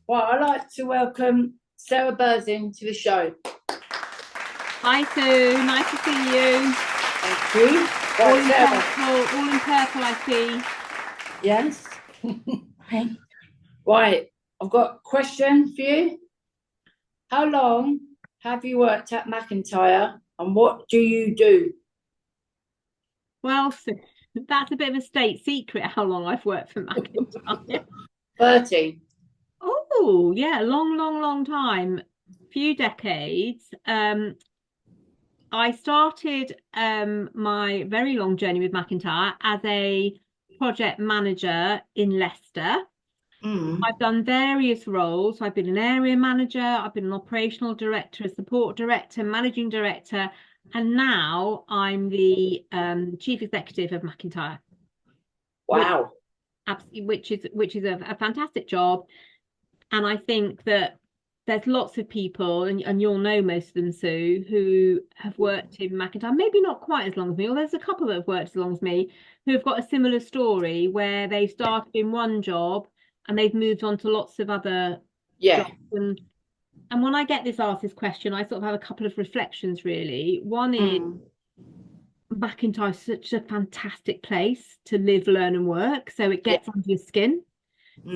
Well, I'd like to welcome Sarah Burslem to the show. Hi Sue, nice to see you. Thank you. All Right, in Sarah. purple, all in purple I see. Yes. Right, I've got a question for you. How long have you worked at MacIntyre and what do you do? Well, Sue, that's a bit of a state secret how long I've worked for MacIntyre. 30. Oh, yeah, long time. Few decades. I started my very long journey with MacIntyre as a project manager in Leicester. Mm. I've done various roles. I've been an area manager, I've been an operational director, a support director, managing director, and now I'm the chief executive of MacIntyre, which Wow. which is a fantastic job. And I think that there's lots of people, and you'll know most of them, Sue, who have worked in MacIntyre, maybe not quite as long as me, or there's a couple that have worked as long as me, who have got a similar story where they've started in one job and they've moved on to lots of other Yeah. jobs. And when I get asked this question, I sort of have a couple of reflections really. One is Mm. MacIntyre is such a fantastic place to live, learn, and work. So it Yeah. gets under your skin.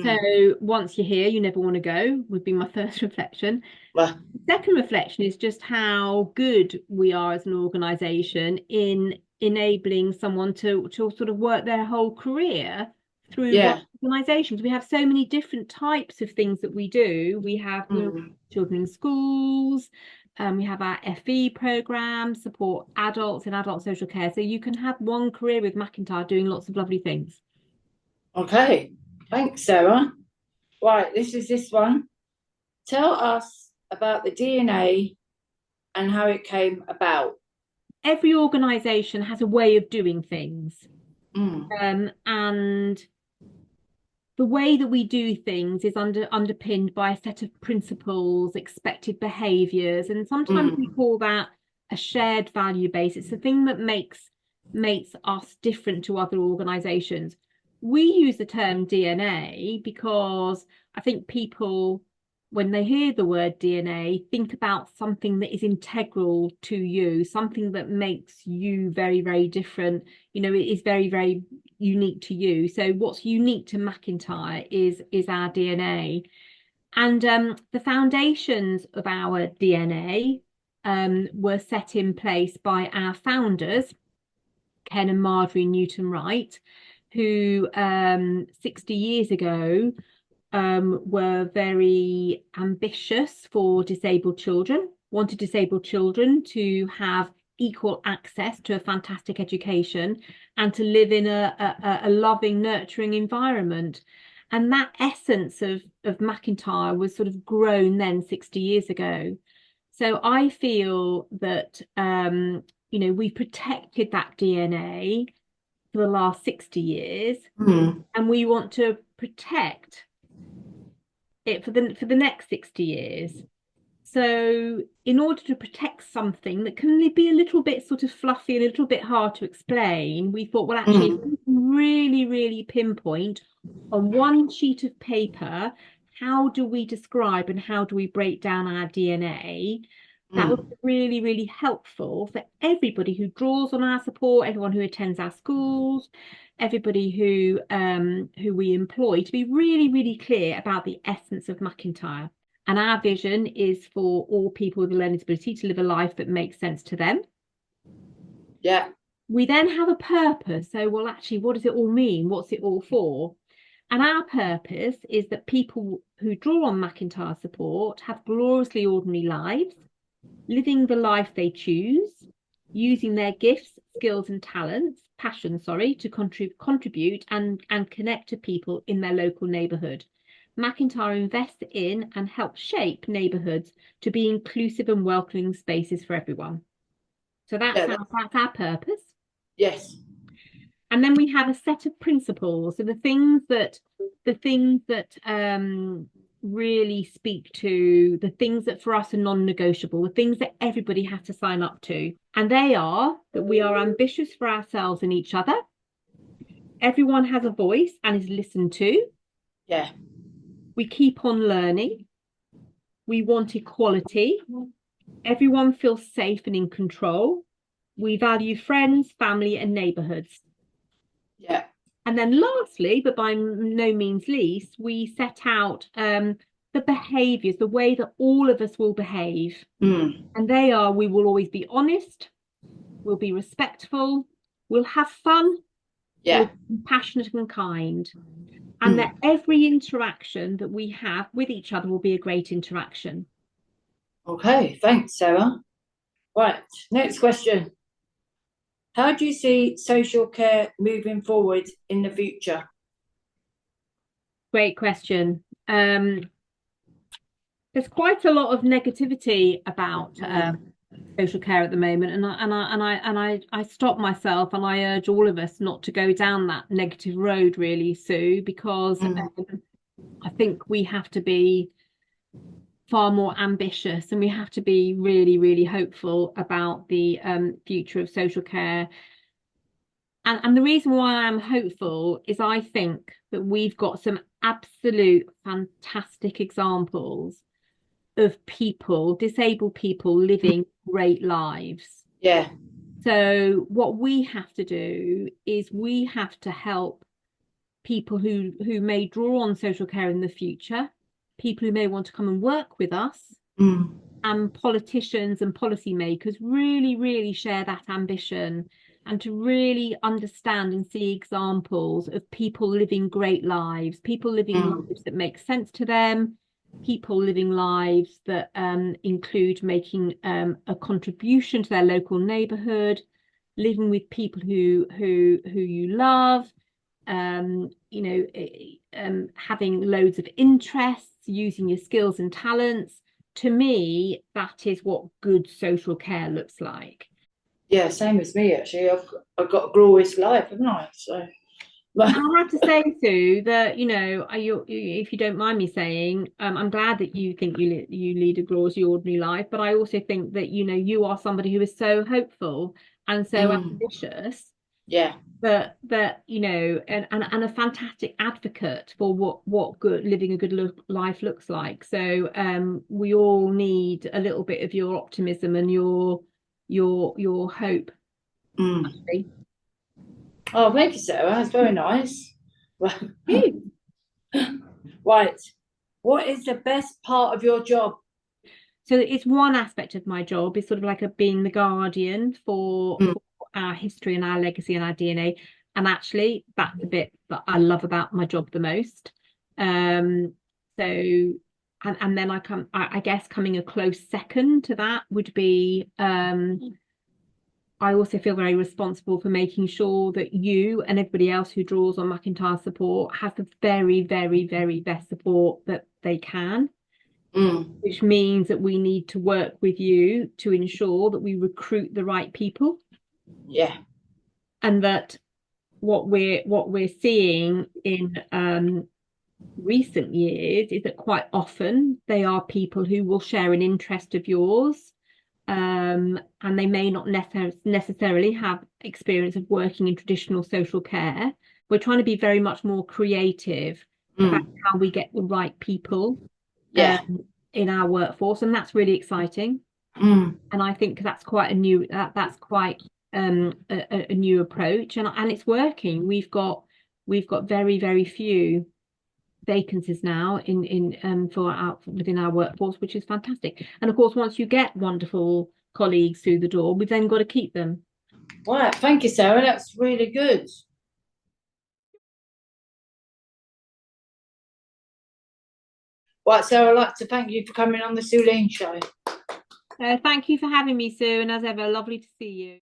So Mm. once you're here, you never want to go, would be my first reflection. Well, Second reflection is just how good we are as an organisation in enabling someone to sort of work their whole career through one yeah. organisation. We have so many different types of things that we do. We have Mm. children in schools, we have our FE program, support adults in adult social care. So you can have one career with MacIntyre doing lots of lovely things. Okay. Thanks, Sarah. Right, this one. Tell us about the DNA and how it came about. Every organisation has a way of doing things. Mm. And the way that we do things is underpinned by a set of principles, expected behaviours, and sometimes we Mm. call that a shared value base. It's the thing that makes us different to other organisations. We use the term DNA because I think people, when they hear the word DNA, think about something that is integral to you, something that makes you very, very different. It is very, very unique to you. So what's unique to MacIntyre is our DNA. And the foundations of our DNA were set in place by our founders, Ken and Marjorie Newton-Wright, who 60 years ago were very ambitious for disabled children, wanted disabled children to have equal access to a fantastic education and to live in a loving, nurturing environment. And that essence of MacIntyre was sort of grown then 60 years ago. So I feel that, we've protected that DNA for the last 60 years, Mm. and we want to protect it for the next 60 years. So in order to protect something that can be a little bit sort of fluffy, a little bit hard to explain, we thought, well, actually, if Mm. we can really, really pinpoint on one sheet of paper, how do we describe and how do we break down our DNA? That would Mm. be really, really helpful for everybody who draws on our support, everyone who attends our schools, everybody who we employ, to be really, really clear about the essence of MacIntyre. And our vision is for all people with a learning disability to live a life that makes sense to them. Yeah. We then have a purpose. So, well, actually, what does it all mean? What's it all for? And our purpose is that people who draw on MacIntyre support have gloriously ordinary lives, living the life they choose, using their gifts, skills, and talents, to contribute and connect to people in their local neighbourhood. MacIntyre invests in and helps shape neighbourhoods to be inclusive and welcoming spaces for everyone. So Yeah. that's our purpose. Yes. And then we have a set of principles. So the things that really speak to the things that for us are non-negotiable, the things that everybody has to sign up to. And they are that we are ambitious for ourselves and each other. Everyone has a voice and is listened to. Yeah. We keep on learning. We want equality. Everyone feels safe and in control. We value friends, family, and neighborhoods. Yeah. And then lastly, but by no means least, we set out the behaviors, the way that all of us will behave. And they are, we will always be honest, we'll be respectful, we'll have fun, Yeah. we'll be compassionate and kind. And that every interaction that we have with each other will be a great interaction. Okay, thanks, Sarah. Right, next question. How do you see social care moving forward in the future? Great question. There's quite a lot of negativity about social care at the moment, and I stop myself and I urge all of us not to go down that negative road, really, Sue, because I think we have to be far more ambitious, and we have to be really, really hopeful about the future of social care. And the reason why I'm hopeful is I think that we've got some absolute fantastic examples of people, disabled people, living great lives. Yeah. So what we have to do is we have to help people who may draw on social care in the future, people who may want to come and work with us, and politicians and policymakers really, really share that ambition, and to really understand and see examples of people living great lives, people living lives that make sense to them, people living lives that include making a contribution to their local neighborhood, living with people who you love, having loads of interests, using your skills and talents. To me, that is what good social care looks like. Yeah, same as me, actually. I've got a glorious life, haven't I? So I have to say, Sue, that if you don't mind me saying, I'm glad that you think you lead a gloriously ordinary life, but I also think that you are somebody who is so hopeful and so ambitious. Yeah. That and a fantastic advocate for what good living a good life looks like. So we all need a little bit of your optimism and your hope. Actually. Oh, thank you, Sarah. That's very nice. Right. What is the best part of your job? So it's one aspect of my job is sort of like being the guardian for our history and our legacy and our DNA. And actually, that's the bit that I love about my job the most. And then I guess coming a close second to that would be I also feel very responsible for making sure that you and everybody else who draws on MacIntyre support has the very, very, very best support that they can. Which means that we need to work with you to ensure that we recruit the right people. Yeah. And that what we're seeing in recent years is that quite often they are people who will share an interest of yours, and they may not necessarily have experience of working in traditional social care. We're trying to be very much more creative about how we get the right people. Yeah. In our workforce, and that's really exciting. And I think that's quite a new a new approach, and it's working. We've got very, very few vacancies now in within our workforce, which is fantastic. And of course, once you get wonderful colleagues through the door, we've then got to keep them. Right, thank you, Sarah. That's really good. Right, so I'd like to thank you for coming on the Sui-Ling Show. Thank you for having me, Sue, and as ever, lovely to see you.